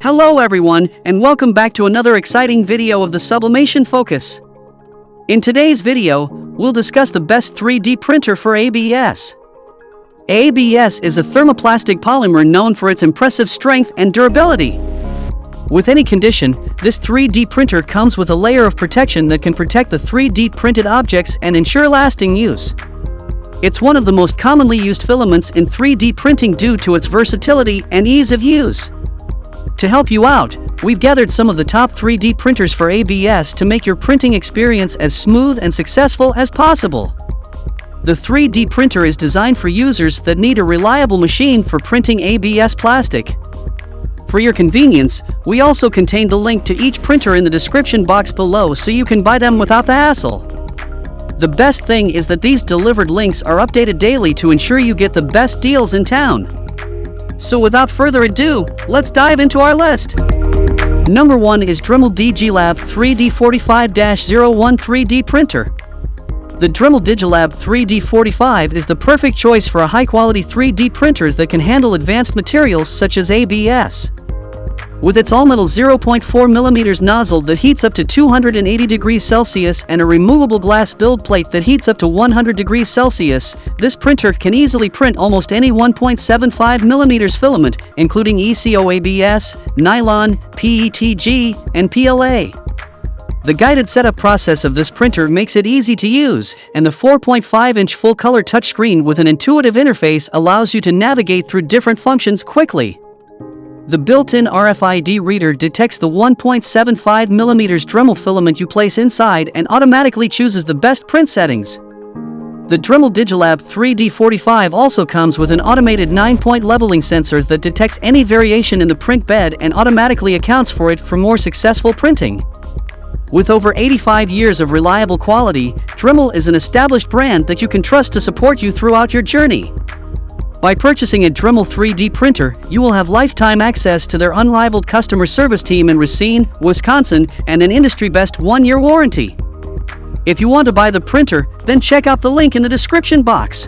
Hello everyone, and welcome back to another exciting video of the Sublimation Focus. In today's video, we'll discuss the best 3D printer for ABS. ABS is a thermoplastic polymer known for its impressive strength and durability. With any condition, this 3D printer comes with a layer of protection that can protect the 3D printed objects and ensure lasting use. It's one of the most commonly used filaments in 3D printing due to its versatility and ease of use. To help you out, we've gathered some of the top 3D printers for ABS to make your printing experience as smooth and successful as possible. The 3D printer is designed for users that need a reliable machine for printing ABS plastic. For your convenience, we also contain the link to each printer in the description box below so you can buy them without the hassle. The best thing is that these delivered links are updated daily to ensure you get the best deals in town. So without further ado, let's dive into our list. Number 1 is Dremel DigiLab 3D45-01 3D printer. The Dremel DigiLab 3D45 is the perfect choice for a high-quality 3D printer that can handle advanced materials such as ABS. With its all-metal 0.4mm nozzle that heats up to 280 degrees Celsius and a removable glass build plate that heats up to 100 degrees Celsius, this printer can easily print almost any 1.75mm filament, including ECO-ABS, Nylon, PETG, and PLA. The guided setup process of this printer makes it easy to use, and the 4.5-inch full-color touchscreen with an intuitive interface allows you to navigate through different functions quickly. The built-in RFID reader detects the 1.75mm Dremel filament you place inside and automatically chooses the best print settings. The Dremel DigiLab 3D45 also comes with an automated 9-point leveling sensor that detects any variation in the print bed and automatically accounts for it for more successful printing. With over 85 years of reliable quality, Dremel is an established brand that you can trust to support you throughout your journey. By purchasing a Dremel 3D printer, you will have lifetime access to their unrivaled customer service team in Racine, Wisconsin, and an industry-best 1-year warranty. If you want to buy the printer, then check out the link in the description box.